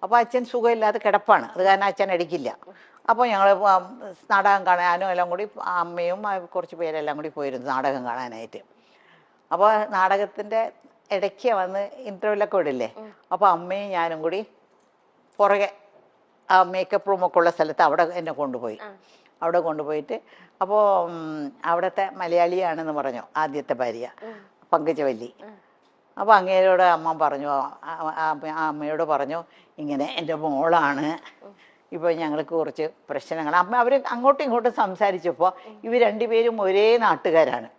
അപ്പോൾ അച്ഛൻ സുഖമില്ലാതെ കിടപ്പാണ്, അത് കാരണം അച്ഛൻ അടിക്കില്ല. അപ്പോൾ ഞങ്ങൾ നാടകം കാണാനും എല്ലാം കൂടി അമ്മയും കുറച്ച് പേരെല്ലാം കൂടി പോയിരുന്നു നാടകം കാണാനായിട്ട്. അപ്പോൾ നാടകത്തിൻ്റെ ഇടയ്ക്ക് വന്ന് ഇൻ്റർവെല്ലൊക്കെ വിടില്ലേ, അപ്പോൾ അമ്മയും ഞാനും കൂടി പുറകെ ആ മേക്കപ്പ് റൂമൊക്കെ ഉള്ള സ്ഥലത്ത് അവിടെ എന്നെ കൊണ്ടുപോയി. അവിടെ കൊണ്ടുപോയിട്ട് അപ്പോൾ അവിടുത്തെ മലയാളിയാണെന്ന് പറഞ്ഞു ആദ്യത്തെ ഭാര്യ പങ്കജവല്ലി. അപ്പോൾ അങ്ങേരോട് അമ്മ പറഞ്ഞു, ആ അമ്മയോട് പറഞ്ഞു, ഇങ്ങനെ എൻ്റെ മോളാണ്, ഇപ്പോൾ ഞങ്ങൾക്ക് കുറച്ച് പ്രശ്നങ്ങൾ. അമ്മ അവർ അങ്ങോട്ടും ഇങ്ങോട്ടും സംസാരിച്ചപ്പോൾ ഇവർ രണ്ടുപേരും ഒരേ നാട്ടുകാരാണ്,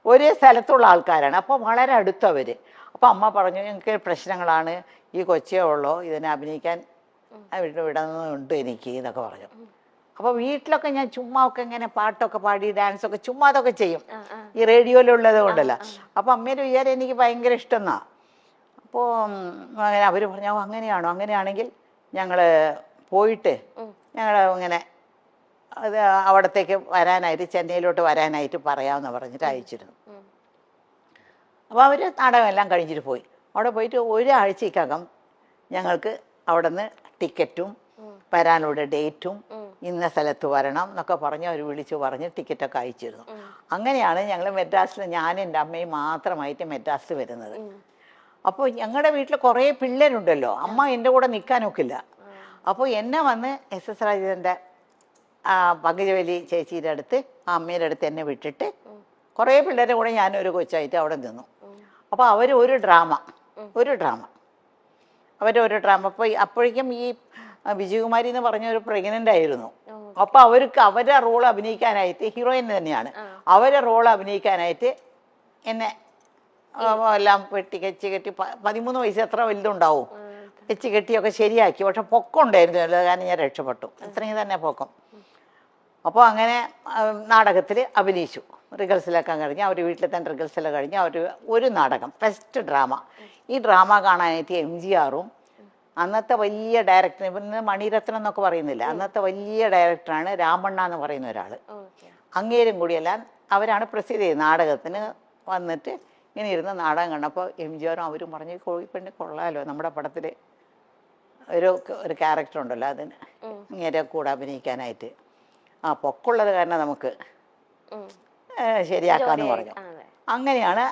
ഒരേ സ്ഥലത്തുള്ള ആൾക്കാരാണ്. അപ്പോൾ വളരെ അടുത്തവർ. അപ്പോൾ അമ്മ പറഞ്ഞു, ഞങ്ങൾക്ക് പ്രശ്നങ്ങളാണ്, ഈ കൊച്ചേ ഉള്ളോ, ഇതിനെ അഭിനയിക്കാൻ വിടുന്നുണ്ട് എനിക്ക് എന്നൊക്കെ പറഞ്ഞു. അപ്പോൾ വീട്ടിലൊക്കെ ഞാൻ ചുമ്മാ ഒക്കെ ഇങ്ങനെ പാട്ടൊക്കെ പാടി ഡാൻസൊക്കെ ചുമ്മാ അതൊക്കെ ചെയ്യും, ഈ റേഡിയോയിലുള്ളത് കൊണ്ടല്ല. അപ്പോൾ അമ്മേൻ്റെ വിചാരം എനിക്ക് ഭയങ്കര ഇഷ്ടമെന്നാ. അപ്പോൾ അങ്ങനെ അവർ പറഞ്ഞു, അങ്ങനെയാണോ, അങ്ങനെയാണെങ്കിൽ ഞങ്ങൾ പോയിട്ട് ഞങ്ങൾ ഇങ്ങനെ അത് അവിടത്തേക്ക് വരാനായിട്ട് ചെന്നൈയിലോട്ട് വരാനായിട്ട് പറയാമെന്ന് പറഞ്ഞിട്ട് അയച്ചിരുന്നു. അപ്പോൾ അവർ നാടകമെല്ലാം കഴിഞ്ഞിട്ട് പോയി. അവിടെ പോയിട്ട് ഒരാഴ്ചക്കകം ഞങ്ങൾക്ക് അവിടെ നിന്ന് ടിക്കറ്റും വരാനുള്ള ഡേറ്റും ഇന്ന സ്ഥലത്ത് വരണം എന്നൊക്കെ പറഞ്ഞ് അവർ വിളിച്ചു പറഞ്ഞ് ടിക്കറ്റൊക്കെ അയച്ചിരുന്നു. അങ്ങനെയാണ് ഞങ്ങൾ മെഡ്രാസിൽ, ഞാനും എൻ്റെ അമ്മയും മാത്രമായിട്ട് മെഡ്രാസിൽ വരുന്നത്. അപ്പോൾ ഞങ്ങളുടെ വീട്ടിൽ കുറേ പിള്ളേരുണ്ടല്ലോ, അമ്മ എൻ്റെ കൂടെ നിൽക്കാനൊക്കില്ല. അപ്പോൾ എന്നെ വന്ന് SS രാജേന്ദ്രൻ്റെ പങ്കജവല്ലി ചേച്ചിയുടെ അടുത്ത് ആ അമ്മയുടെ അടുത്ത് എന്നെ വിട്ടിട്ട് കുറേ പിള്ളേരുടെ കൂടെ ഞാനൊരു കൊച്ചായിട്ട് അവിടെ നിന്നു. അപ്പോൾ അവർ ഒരു ഡ്രാമ അവരുടെ ഒരു ഡ്രാമ. അപ്പോൾ അപ്പോഴേക്കും ഈ വിജയകുമാരി എന്ന് പറഞ്ഞ ഒരു പ്രഗ്നൻ്റ് ആയിരുന്നു. അപ്പോൾ അവർക്ക് അവരുടെ റോൾ അഭിനയിക്കാനായിട്ട്, ഹീറോയിൻ തന്നെയാണ്, അവരുടെ റോൾ അഭിനയിക്കാനായിട്ട് എന്നെ എല്ലാം വെച്ച് കെട്ടി 13 വയസ്സ് എത്ര വലുതുണ്ടാവും വെച്ച് കെട്ടിയൊക്കെ ശരിയാക്കി. പക്ഷെ പൊക്കം ഉണ്ടായിരുന്നു, കാരണം ഞാൻ രക്ഷപ്പെട്ടു, അത്രയും തന്നെ പൊക്കം. അപ്പോൾ അങ്ങനെ നാടകത്തിൽ അഭിനയിച്ചു. റിഹേഴ്സലൊക്കെ കഴിഞ്ഞ് അവർ വീട്ടിൽ തന്നെ റിഹേഴ്സലൊക്കെ കഴിഞ്ഞ് അവർ ഒരു നാടകം, ഫസ്റ്റ് ഡ്രാമ. ഈ ഡ്രാമ കാണാനായിട്ട് MGRഉം അന്നത്തെ വലിയ ഡയറക്ടർ, ഇന്ന് മണിരത്നം എന്നൊക്കെ പറയുന്നില്ല, അന്നത്തെ വലിയ ഡയറക്ടറാണ് രാമണ്ണ എന്ന് പറയുന്ന ഒരാൾ, അങ്ങേരും കൂടിയെല്ലാം അവരാണ് പ്രസിദ്ധി നാടകത്തിന് വന്നിട്ട് ഇങ്ങനെ ഇരുന്ന് നാടകം കണ്ടപ്പോൾ MGRഉം അവരും പറഞ്ഞു, കോഴിപ്പെണ്ണി കൊള്ളാമല്ലോ, നമ്മുടെ പടത്തിൽ ഒരു ക്യാരക്ടർ ഉണ്ടല്ലോ അതിന് ഇങ്ങനെ കൂടെ അഭിനയിക്കാനായിട്ട്, പൊക്കമുള്ളത് കാരണം നമുക്ക് ശരിയാക്കാന്ന് പറഞ്ഞു. അങ്ങനെയാണ്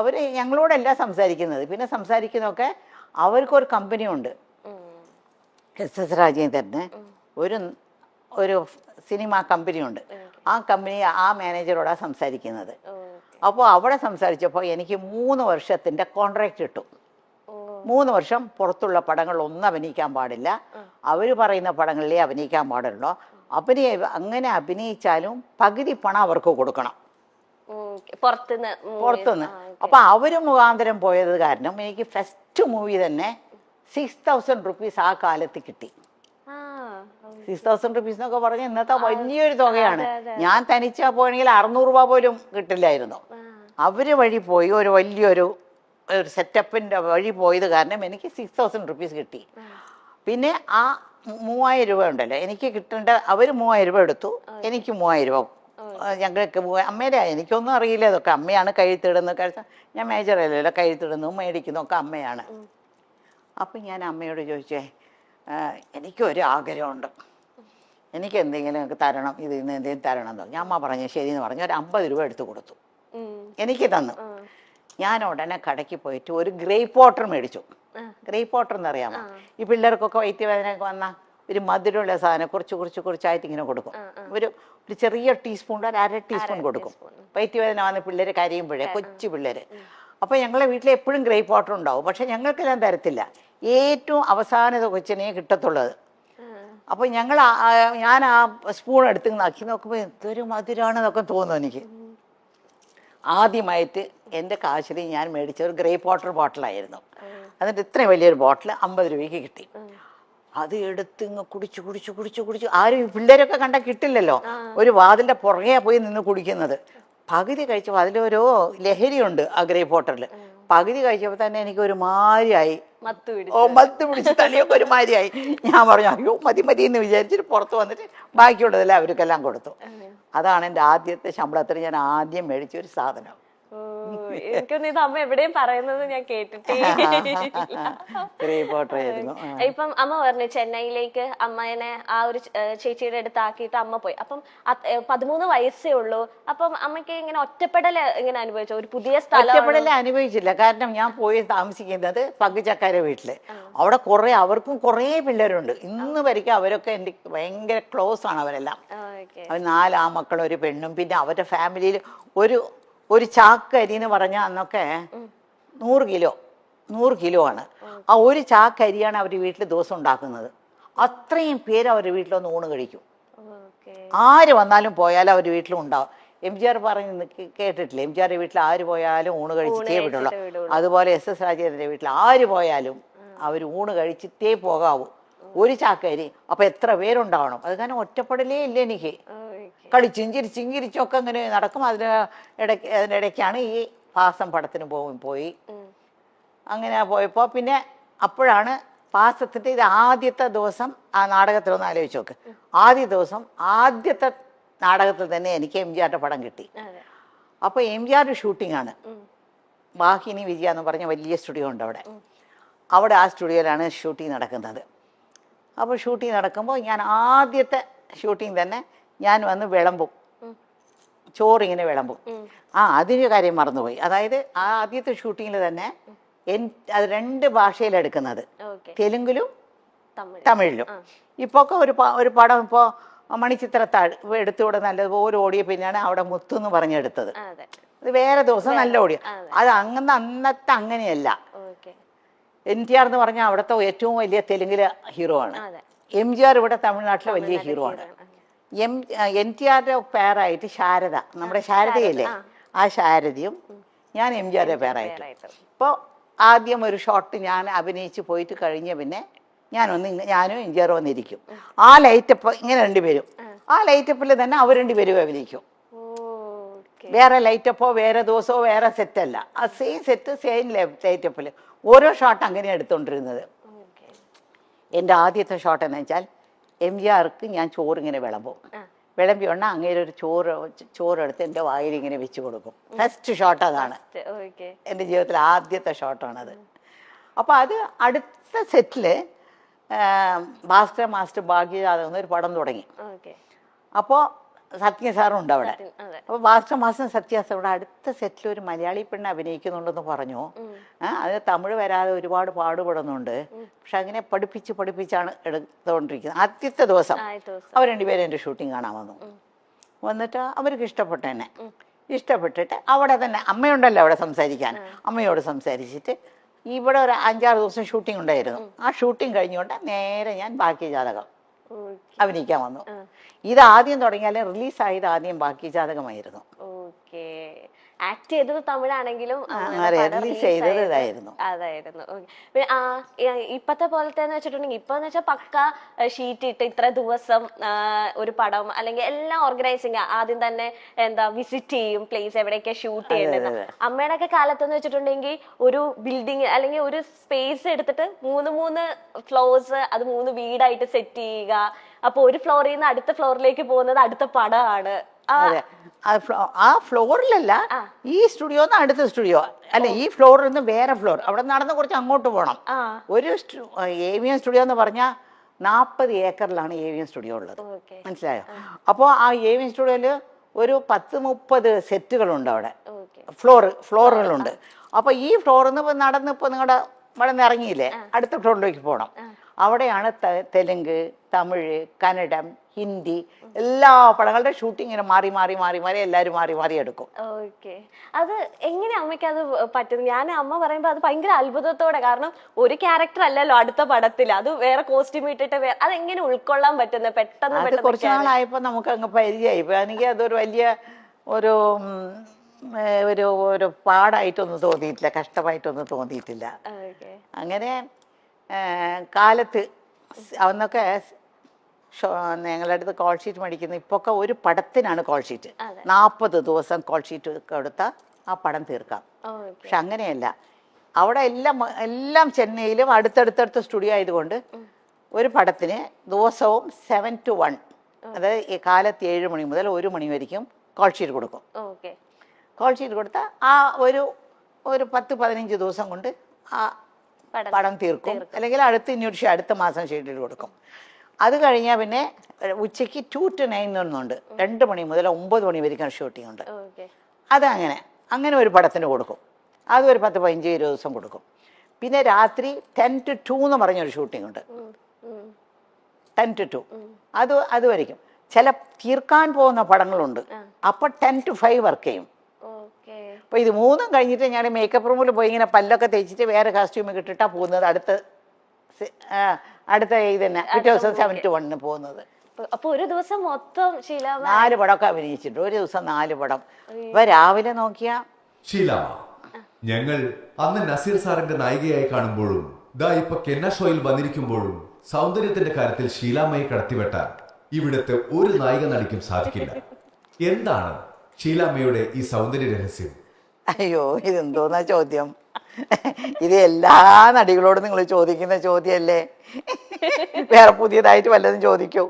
അവർ ഞങ്ങളോടെല്ലാം സംസാരിക്കുന്നത്. പിന്നെ സംസാരിക്കുന്നതൊക്കെ അവർക്കൊരു കമ്പനി ഉണ്ട്, SS രാജേന്ദ്രന് ഒരു സിനിമ കമ്പനിയുണ്ട്. ആ കമ്പനി ആ മാനേജറോടാണ് സംസാരിക്കുന്നത്. അപ്പോൾ അവിടെ സംസാരിച്ചപ്പോൾ എനിക്ക് 3 വർഷത്തിൻ്റെ കോൺട്രാക്റ്റ് കിട്ടും. 3 വർഷം പുറത്തുള്ള പടങ്ങളിലൊന്നും അഭിനയിക്കാൻ പാടില്ല, അവർ പറയുന്ന പടങ്ങളിലേ അഭിനയിക്കാൻ പാടുള്ളൂ. അങ്ങനെ അഭിനയിച്ചാലും പകുതി പണം അവർക്ക് കൊടുക്കണം പുറത്തുനിന്ന്. അപ്പൊ അവര് മുഖാന്തരം പോയത് കാരണം എനിക്ക് ഫസ്റ്റ് മൂവി തന്നെ 6,000 റുപ്പീസ് ആ കാലത്ത് കിട്ടി. 6,000 റുപ്പീസ് എന്നൊക്കെ പറഞ്ഞാൽ ഇന്നത്തെ വലിയൊരു തുകയാണ്. ഞാൻ തനിച്ചാ പോയെങ്കിൽ 600 രൂപ പോലും കിട്ടില്ലായിരുന്നു. അവര് വഴി പോയി ഒരു വലിയൊരു സെറ്റപ്പിന്റെ വഴി പോയത് കാരണം എനിക്ക് 6,000 റുപ്പീസ് കിട്ടി. പിന്നെ ആ 3,000 രൂപ ഉണ്ടല്ലോ എനിക്ക് കിട്ടേണ്ട, അവർ 3,000 രൂപ എടുത്തു, എനിക്ക് 3,000 രൂപ. ഞങ്ങൾക്ക് അമ്മേടെ, എനിക്കൊന്നും അറിയില്ല, ഇതൊക്കെ അമ്മയാണ് കഴുത്തിടുന്നത്. ഞാൻ മേജറല്ലല്ലോ, കഴുത്തിടുന്നു മേടിക്കുന്നു ഒക്കെ അമ്മയാണ്. അപ്പം ഞാൻ അമ്മയോട് ചോദിച്ചേ, എനിക്കൊരു ആഗ്രഹമുണ്ട്, എനിക്ക് എന്തെങ്കിലും തരണം, ഇത് ഇന്ന് എന്തെങ്കിലും തരണം എന്ന് പറഞ്ഞു. അമ്മ പറഞ്ഞു ശരിയെന്ന് പറഞ്ഞു. ഒരു 50 രൂപ എടുത്തു കൊടുത്തു, എനിക്ക് തന്നു. ഞാൻ ഉടനെ കടയ്ക്ക് പോയിട്ട് ഒരു ഗ്രേപ്പ് വാട്ടർ മേടിച്ചു. ഗ്രേപ്പ് വാട്ടർ എന്നറിയാമോ, ഈ പിള്ളേർക്കൊക്കെ വയറ്റുവേദനയൊക്കെ വന്നാൽ ഒരു മധുരമുള്ള സാധനം കുറച്ചായിട്ട് ഇങ്ങനെ കൊടുക്കും. ഒരു ചെറിയ ടീസ്പൂൺ, ഒരു 1/2 ടീസ്പൂൺ കൊടുക്കും. വയറ്റുവേദന വന്ന് പിള്ളേർ കരയുമ്പോഴേ, കൊച്ചു പിള്ളേർ. അപ്പോൾ ഞങ്ങളെ വീട്ടിൽ എപ്പോഴും ഗ്രേപ്പ് വാട്ടർ ഉണ്ടാവും, പക്ഷെ ഞങ്ങൾക്കെല്ലാം തരത്തില്ല, ഏറ്റവും അവസാനത്തെ കൊച്ചിനെ കിട്ടത്തുള്ളത്. അപ്പോൾ ഞാൻ ആ സ്പൂൺ എടുത്ത് നക്കി നോക്കുമ്പോൾ എന്തൊരു മധുരമാണെന്നൊക്കെ തോന്നുന്നു എനിക്ക്. ആദ്യമായിട്ട് എൻ്റെ കാശിൽ ഞാൻ മേടിച്ച ഒരു ഗ്രേപ്പ് വാട്ടർ ബോട്ടിലായിരുന്നു. എന്നിട്ട് ഇത്രയും വലിയൊരു ബോട്ടിൽ 50 രൂപയ്ക്ക് കിട്ടി. അത് എടുത്ത് ഇങ്ങ് കുടിച്ചു. ആരും പിള്ളേരൊക്കെ കണ്ടാൽ കിട്ടില്ലല്ലോ, ഒരു വാതിലിൻ്റെ പുറകെ പോയി നിന്ന് കുടിക്കുന്നത്. പകുതി കഴിച്ചപ്പോൾ അതിലൊരു ലഹരിയുണ്ട് ആ ഗ്രേപ്പ് വാട്ടറിൽ. പകുതി കഴിച്ചപ്പോൾ തന്നെ എനിക്ക് ഒരു മാരിയായി, മത്ത് പിടിച്ച് തലയൊക്കെ ഒരു മാരിയായി. ഞാൻ പറഞ്ഞു അയ്യോ മതി എന്ന് വിചാരിച്ചിട്ട് പുറത്ത് വന്നിട്ട് ബാക്കിയുള്ളതെല്ലാം അവർക്കെല്ലാം കൊടുത്തു. അതാണ് എൻ്റെ ആദ്യത്തെ ശമ്പളത്തിൽ ഞാൻ ആദ്യം മേടിച്ചൊരു സാധനം. എനിക്കൊന്നും ഇത് അമ്മ എവിടെയും പറയുന്നത് ഞാൻ കേട്ടിട്ടേ ഇപ്പം അമ്മ പറഞ്ഞു ചെന്നൈയിലേക്ക് അമ്മേനെ ആ ഒരു ചേച്ചിയുടെ അടുത്ത് ആക്കിയിട്ട് അമ്മ പോയി. അപ്പം 13 വയസ്സേ ഉള്ളൂ. അപ്പം അമ്മയ്ക്ക് ഇങ്ങനെ ഒറ്റപ്പെടൽ ഇങ്ങനെ അനുഭവിച്ചോ? ഒരു പുതിയ സ്ഥലം ഒറ്റപ്പെടൽ അനുഭവിച്ചില്ല. കാരണം ഞാൻ പോയി താമസിക്കുന്നത് പങ്കുചക്കാരെ വീട്ടില്. അവിടെ അവർക്കും കുറേ പിള്ളേരുണ്ട്. ഇന്ന് വരെയ്ക്കും അവരൊക്കെ എൻ്റെ ഭയങ്കര ക്ലോസ് ആണ് അവരെല്ലാം. അവർ 4 ആമക്കളും ഒരു പെണ്ണും. പിന്നെ അവരുടെ ഫാമിലിയിൽ ഒരു ചാക്ക് അരി എന്ന് പറഞ്ഞാൽ അന്നൊക്കെ 100 കിലോ ആണ്. ആ ഒരു ചാക്ക് അരിയാണ് അവർ വീട്ടിൽ ദിവസം ഉണ്ടാക്കുന്നത്. അത്രയും പേര് അവരുടെ വീട്ടിലൊന്ന് ഊണ് കഴിക്കും. ആര് വന്നാലും പോയാലും അവർ വീട്ടിലും ഉണ്ടാവും. എംജിആർ പറഞ്ഞ് കേട്ടിട്ടില്ല, എംജിആറുടെ വീട്ടിൽ ആര് പോയാലും ഊണ് കഴിച്ചിട്ടേ വിടുള്ളൂ. അതുപോലെ SS രാജേന്ദ്രന്റെ വീട്ടിൽ ആര് പോയാലും അവർ ഊണ് കഴിച്ചിട്ടേ പോകാവൂ. ഒരു ചാക്കരി. അപ്പൊ എത്ര പേരുണ്ടാവണം. അത് കാരണം ഒറ്റപ്പെടലേ ഇല്ല എനിക്ക്. കളിച്ചും ചിരിച്ചൊക്കെ അങ്ങനെ നടക്കും. അതിൻ്റെ ഇടയ്ക്കാണ് ഈ പാസം പടത്തിന് പോയി. അങ്ങനെ പോയപ്പോ പിന്നെ അപ്പോഴാണ് പാസത്തിന്റെ ഇത് ആദ്യത്തെ ദിവസം ആ നാടകത്തിലൊന്ന് ആലോചിച്ച് നോക്ക്. ആദ്യത്തെ നാടകത്തിൽ തന്നെ എനിക്ക് എംജിആറിന്റെ പടം കിട്ടി. അപ്പൊ എംജിആറിന്റെ ഷൂട്ടിംഗ് ആണ്. വാഹിനി വിജയ എന്ന് പറഞ്ഞ വലിയ സ്റ്റുഡിയോ ഉണ്ട് അവിടെ. ആ സ്റ്റുഡിയോയിലാണ് ഷൂട്ടിംഗ് നടക്കുന്നത്. അപ്പോൾ ഷൂട്ടിംഗ് നടക്കുമ്പോൾ ഞാൻ ആദ്യത്തെ ഷൂട്ടിംഗ് തന്നെ ഞാൻ വന്ന് വിളമ്പും, ചോറിങ്ങനെ വിളമ്പും. അതിൻ്റെ കാര്യം മറന്നുപോയി. അതായത് ആ ആദ്യത്തെ ഷൂട്ടിങ്ങിൽ തന്നെ അത് 2 ഭാഷയിലെടുക്കുന്നത്, തെലുങ്കിലും തമിഴിലും. ഇപ്പോൾ ഒക്കെ ഒരു പടം ഇപ്പോൾ മണിച്ചിത്രത്താഴ് എടുത്തുകൂടെ നല്ലതുപോലെ ഓടിയ പിന്നെയാണ് അവിടെ മുത്തു എന്ന് പറഞ്ഞെടുത്തത്. അത് വേറെ ദിവസം നല്ല ഓടിയ. അത് അന്നത്തെ അങ്ങനെയല്ല. NTR എന്ന് പറഞ്ഞാൽ അവിടുത്തെ ഏറ്റവും വലിയ തെലുങ്കിലെ ഹീറോ ആണ്. MGR ഇവിടെ തമിഴ്നാട്ടിലെ വലിയ ഹീറോ ആണ്. NTRന്റെ പേരായിട്ട് ശാരദ, നമ്മുടെ ശാരദയല്ലേ, ആ ശാരദയും ഞാൻ MGRന്റെ പേരായിട്ട്. ഇപ്പോൾ ആദ്യം ഒരു ഷോട്ട് ഞാൻ അഭിനയിച്ച് പോയിട്ട് കഴിഞ്ഞ പിന്നെ ഞാനും MGR വന്നിരിക്കും. ആ ലൈറ്റപ്പ് ഇങ്ങനെ 2 പേരും ആ ലൈറ്റപ്പിൽ തന്നെ അവർ 2 പേരും അഭിനയിക്കും. വേറെ ലൈറ്റപ്പോ വേറെ ദിവസമോ വേറെ സെറ്റല്ല. ആ സെയിം സെറ്റ് സെയിം ലൈറ്റപ്പിൽ ഓരോ ഷോട്ട് അങ്ങനെ എടുത്തോണ്ടിരുന്നത്. എൻ്റെ ആദ്യത്തെ ഷോട്ട് എന്ന് വെച്ചാൽ MGRക്ക് ഞാൻ ചോറിങ്ങനെ വിളമ്പി ഉണ്ണ അങ്ങേരെ ഒരു ചോറെടുത്ത് എൻ്റെ വായിൽ ഇങ്ങനെ വെച്ച് കൊടുക്കും. ഫസ്റ്റ് ഷോട്ട് അതാണ്. എൻ്റെ ജീവിതത്തിലെ ആദ്യത്തെ ഷോട്ടാണത്. അപ്പോൾ അത് അടുത്ത സെറ്റില് ഭാസ്കര മാസ്റ്റർ ഭാഗ്യജാതകം ഒരു പടം തുടങ്ങി. അപ്പോൾ സത്യ സാറും ഉണ്ട് അവിടെ. അപ്പോൾ ഭാസ്കര മാസ്റ്റർ സത്യ സാറുടെ അടുത്ത സെറ്റിൽ ഒരു മലയാളി പെണ്ണ് അഭിനയിക്കുന്നുണ്ടെന്ന് പറഞ്ഞു. അത് തമിഴ് വരാതെ ഒരുപാട് പാടുപെടുന്നുണ്ട്. പക്ഷെ അങ്ങനെ പഠിപ്പിച്ചാണ് എടുത്തുകൊണ്ടിരിക്കുന്നത്. ആദ്യത്തെ ദിവസം അവർ 2 പേരും എൻ്റെ ഷൂട്ടിങ് കാണാൻ വന്നിട്ട് അവർക്ക് ഇഷ്ടപ്പെട്ടിട്ട് അവിടെ തന്നെ അമ്മയുണ്ടല്ലോ അവിടെ സംസാരിക്കാൻ, അമ്മയോട് സംസാരിച്ചിട്ട് ഇവിടെ ഒരു 5-6 ദിവസം ഷൂട്ടിംഗ് ഉണ്ടായിരുന്നു. ആ ഷൂട്ടിംഗ് കഴിഞ്ഞുകൊണ്ട് നേരെ ഞാൻ ഭാഗ്യജാതകം അഭിനയിക്കാൻ വന്നു. ഇത് ആദ്യം തുടങ്ങിയാലും റിലീസായത് ആദ്യം ഭാഗ്യജാതകമായിരുന്നു. ആക്ട് ചെയ്തത് തമിഴാണെങ്കിലും അതായിരുന്നു. ഇപ്പത്തെ പോലത്തെ വെച്ചിട്ടുണ്ടെങ്കിൽ ഇപ്പൊന്ന് വെച്ചാൽ പക്ക ഷീറ്റ് ഇട്ട് ഇത്ര ദിവസം ഒരു പടം അല്ലെങ്കിൽ എല്ലാം ഓർഗനൈസിങ് ആദ്യം തന്നെ വിസിറ്റ് ചെയ്യും പ്ലേസ് എവിടെയൊക്കെ ഷൂട്ട് ചെയ്യേണ്ടത്. അമ്മയുടെ ഒക്കെ കാലത്തെന്ന് വെച്ചിട്ടുണ്ടെങ്കിൽ ഒരു ബിൽഡിങ് അല്ലെങ്കിൽ ഒരു സ്പേസ് എടുത്തിട്ട് 3 ഫ്ലോർസ് അത് 3 വീടായിട്ട് സെറ്റ് ചെയ്യുക. അപ്പൊ ഒരു ഫ്ലോറിൽ നിന്ന് അടുത്ത ഫ്ലോറിലേക്ക് പോകുന്നത് അടുത്ത പടമാണ്. ആ ഫ്ലോറിലല്ല, ഈ സ്റ്റുഡിയോ അടുത്ത സ്റ്റുഡിയോ അല്ല, ഈ ഫ്ലോറിൽ നിന്ന് വേറെ ഫ്ലോർ, അവിടെ നടന്ന് കുറച്ച് അങ്ങോട്ട് പോകണം. ഒരു AVM സ്റ്റുഡിയോ എന്ന് പറഞ്ഞാൽ 40 ഏക്കറിലാണ് AVM സ്റ്റുഡിയോ ഉള്ളത്. മനസ്സിലായോ? അപ്പോൾ ആ AVM സ്റ്റുഡിയോയില് ഒരു 10-30 സെറ്റുകളുണ്ട് അവിടെ, ഫ്ലോറുകളുണ്ട്. അപ്പൊ ഈ ഫ്ലോറിൽ നിന്ന് നടന്നിപ്പോ നിങ്ങളുടെ ഇവിടെ നിന്ന് ഇറങ്ങിയില്ലേ, അടുത്ത ഫ്ലോറിലേക്ക് പോകണം. അവിടെയാണ് തെലുങ്ക്, തമിഴ്, കന്നഡം, ഹിന്ദി എല്ലാ പടങ്ങളുടെ ഷൂട്ടിങ്ങിന് മാറി എല്ലാവരും മാറി എടുക്കും. അത് എങ്ങനെ അമ്മയ്ക്ക് അത് പറ്റുന്നു? ഞാൻ അമ്മ പറയുമ്പോ അത് ഭയങ്കര അത്ഭുതത്തോടെ, കാരണം ഒരു ക്യാരക്ടർ അല്ലല്ലോ അടുത്ത പടത്തിൽ, അത് വേറെ കോസ്റ്റ്യൂം ഇട്ടിട്ട് അതെങ്ങനെ ഉൾക്കൊള്ളാൻ പറ്റുന്നത് പെട്ടെന്ന്? കുറച്ചു നാളായപ്പോ നമുക്ക് അങ്ങ് പരിചയമായി. എനിക്ക് അതൊരു വലിയ ഒരു ഒരു പാടായിട്ടൊന്നും തോന്നിയിട്ടില്ല, കഷ്ടമായിട്ടൊന്നും തോന്നിയിട്ടില്ല. അങ്ങനെ കാലത്ത് അന്നൊക്കെ ഞങ്ങളുടെ അടുത്ത് കോൾ ഷീറ്റ് മേടിക്കുന്നു. ഇപ്പൊക്കെ ഒരു പടത്തിനാണ് കോൾ ഷീറ്റ്. 40 ദിവസം കോൾ ഷീറ്റ് കൊടുത്താൽ ആ പടം തീർക്കാം. പക്ഷെ അങ്ങനെയല്ല, അവിടെ എല്ലാം ചെന്നൈയിലും അടുത്തടുത്തടുത്ത സ്റ്റുഡിയോ ആയതുകൊണ്ട് ഒരു പടത്തിന് ദിവസവും 7 to 1, അതായത് കാലത്ത് 7 മണി മുതൽ 1 മണി വരെയും കോൾ ഷീറ്റ് കൊടുക്കും. കോൾ ഷീറ്റ് കൊടുത്താൽ ആ ഒരു 10-15 ദിവസം കൊണ്ട് ആ പടം തീർക്കും. അല്ലെങ്കിൽ അടുത്ത മാസം ഷെഡ്യൂൾ കൊടുക്കും. അത് കഴിഞ്ഞാൽ പിന്നെ ഉച്ചയ്ക്ക് 2 to 9 എന്നുണ്ട്, 2 മണി മുതൽ 9 മണി വരെയും ഷൂട്ടിംഗ് ഉണ്ട്. അത് അങ്ങനെ ഒരു പടത്തിന് കൊടുക്കും. അത് ഒരു 10-15-20 ദിവസം കൊടുക്കും. പിന്നെ രാത്രി 10 to 2 എന്ന് പറഞ്ഞൊരു ഷൂട്ടിംഗ് ഉണ്ട്, 10 to 2. അത് വരയ്ക്കും. ചില തീർക്കാൻ പോകുന്ന പടങ്ങളുണ്ട്, അപ്പം 10 to 5 വർക്ക് ചെയ്യും. അപ്പോൾ ഇത് മൂന്നും കഴിഞ്ഞിട്ട് ഞാൻ മേക്കപ്പ് റൂമിൽ പോയി ഇങ്ങനെ പല്ലൊക്കെ തേച്ചിട്ട് വേറെ കോസ്റ്റ്യൂമൊക്കെ ഇട്ടിട്ടാണ് പോകുന്നത്. അടുത്ത ഇത് തന്നെ പിറ്റേ ദിവസം 7 to 1 പോകുന്നത്. അപ്പൊ ഒരു ദിവസം മൊത്തം 4 പടമൊക്കെ അഭിനയിച്ചിട്ടുണ്ട്. ഒരു ദിവസം 4 പടം. ഇപ്പൊ രാവിലെ നോക്കിയാ ഷീലാമ്മ, ഞങ്ങൾ അന്ന് നസീർ സാറിന്റെ നായികയായി കാണുമ്പോഴും ഇപ്പൊ കെന്ന ഷോയിൽ വന്നിരിക്കുമ്പോഴും സൗന്ദര്യത്തിന്റെ കാര്യത്തിൽ ഷീലാമ്മയെ കടത്തിവെട്ടാൻ ഇവിടുത്തെ ഒരു നായിക നടിക്കും സാധിക്കില്ല. എന്താണ് ഷീലാമ്മയുടെ ഈ സൗന്ദര്യ രഹസ്യം? അയ്യോ, ഇതെന്തോന്നാ ചോദ്യം? ഇത് എല്ലാ നടികളോടും നിങ്ങൾ ചോദിക്കുന്ന ചോദ്യമല്ലേ? വേറെ പുതിയതായിട്ട് വല്ലതും ചോദിക്കൂ.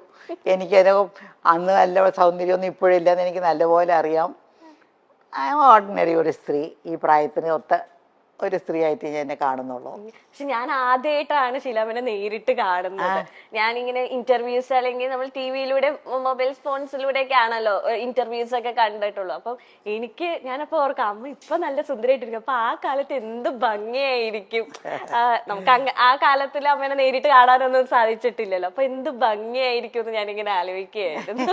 അന്ന് നല്ല സൗന്ദര്യമൊന്നും ഇപ്പോഴില്ലെന്ന് എനിക്ക് നല്ലപോലെ അറിയാം. ഓർഡിനറി ഒരു സ്ത്രീ, ഈ പ്രായത്തിന് ഒത്ത ഒരു സ്ത്രീ ആയിട്ട് ഞാൻ എന്നെ കാണുന്നുള്ളൂ. പക്ഷെ ഞാൻ ആദ്യമായിട്ടാണ് ഷീലാമ്മനെ നേരിട്ട് കാണുന്നത്. ഞാനിങ്ങനെ ഇന്റർവ്യൂസ് അല്ലെങ്കിൽ നമ്മൾ ടിവിയിലൂടെ മൊബൈൽ ഫോൺസിലൂടെ ഒക്കെ ആണല്ലോ ഇന്റർവ്യൂസ് ഒക്കെ കണ്ടിട്ടുള്ളൂ. അപ്പം ഞാനപ്പോ ഓർക്കാം, അമ്മ ഇപ്പൊ നല്ല സുന്ദരമായിട്ടിരിക്കും, അപ്പൊ ആ കാലത്ത് എന്ത് ഭംഗിയായിരിക്കും. നമുക്ക് ആ കാലത്തിൽ അമ്മേനെ നേരിട്ട് കാണാനൊന്നും സാധിച്ചിട്ടില്ലല്ലോ, അപ്പൊ എന്ത് ഭംഗിയായിരിക്കും എന്ന് ഞാനിങ്ങനെ ആലോചിക്കുകയായിരുന്നു.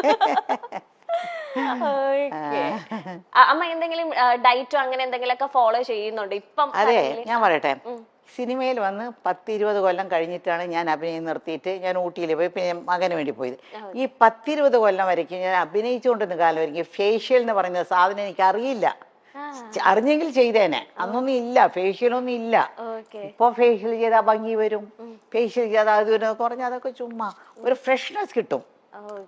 അമ്മ എന്തെങ്കിലും ഡയറ്റോ അങ്ങനെ എന്തെങ്കിലുമൊക്കെ ഫോളോ ചെയ്യുന്നുണ്ട് ഇപ്പം? അതെ, ഞാൻ പറയട്ടെ, സിനിമയിൽ വന്ന് 10-20 കൊല്ലം കഴിഞ്ഞിട്ടാണ് ഞാൻ അഭിനയം നിർത്തിയിട്ട് ഞാൻ ഊട്ടിയിൽ പോയി, പിന്നെ മകന് വേണ്ടി പോയത്. ഈ 10-20 കൊല്ലം വരയ്ക്കും ഞാൻ അഭിനയിച്ചുകൊണ്ടിരുന്ന കാലം വരയ്ക്കും ഫേഷ്യൽ എന്ന് പറയുന്ന സാധനം എനിക്ക് അറിയില്ല. അറിഞ്ഞെങ്കിൽ ചെയ്തേനെ. അന്നൊന്നും ഇല്ല, ഫേഷ്യലൊന്നും ഇല്ല. ഇപ്പൊ ഫേഷ്യൽ ചെയ്താൽ ഭംഗി വരും, ഫേഷ്യൽ ചെയ്താൽ അത് കുറഞ്ഞ അതൊക്കെ ചുമ്മാ ഒരു ഫ്രഷ്നെസ് കിട്ടും.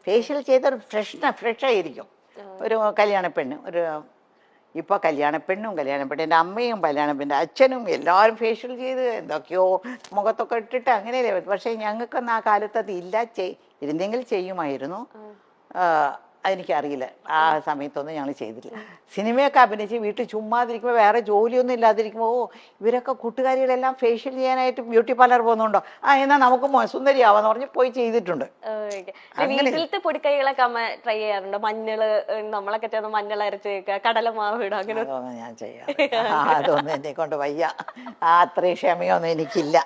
ഫേഷ്യൽ ചെയ്ത ഒരു ഫ്രഷ് ആയിരിക്കും. ഒരു കല്യാണ പെണ്ണ്, ഇപ്പോൾ കല്യാണ പെണ്ണിൻ്റെ അമ്മയും കല്യാണ പെണ്ണിൻ്റെ അച്ഛനും എല്ലാവരും ഫേഷ്യൽ ചെയ്ത് എന്തൊക്കെയോ മുഖത്തൊക്കെ ഇട്ടിട്ട് അങ്ങനെയല്ലേ. പക്ഷേ ഞങ്ങൾക്കൊന്നും ആ കാലത്ത് അത് ഇല്ല. ഇരുന്നെങ്കിൽ ചെയ്യുമായിരുന്നു. അതെനിക്കറിയില്ല, ആ സമയത്തൊന്നും ഞങ്ങൾ ചെയ്തില്ല. സിനിമയൊക്കെ അഭിനയിച്ച് വീട്ടിൽ ചുമ്മാതിരിക്കുമ്പോൾ വേറെ ജോലിയൊന്നും ഇല്ലാതിരിക്കുമ്പോൾ ഇവരൊക്കെ കൂട്ടുകാരികളെല്ലാം ഫേഷ്യൽ ചെയ്യാനായിട്ട് ബ്യൂട്ടി പാർലർ പോകുന്നുണ്ടോ, എന്നാൽ നമുക്ക് സുന്ദരിയാവാന്ന് പറഞ്ഞ് പോയി ചെയ്തിട്ടുണ്ട്. വീട്ടിലത്തെ പൊടിക്കൈകളൊക്കെ അമ്മ ട്രൈ ചെയ്യാറുണ്ടോ? മഞ്ഞള്, നമ്മളൊക്കെ ചേർന്ന് മഞ്ഞൾ അരച്ച് വെക്കുക, കടലമാവ് ഇടുക, അങ്ങനെ അതൊന്നും ഞാൻ ചെയ്യാം. അതൊന്നും എന്നെ കൊണ്ട് വയ്യ. അത്രയും ക്ഷമയൊന്നും എനിക്കില്ല.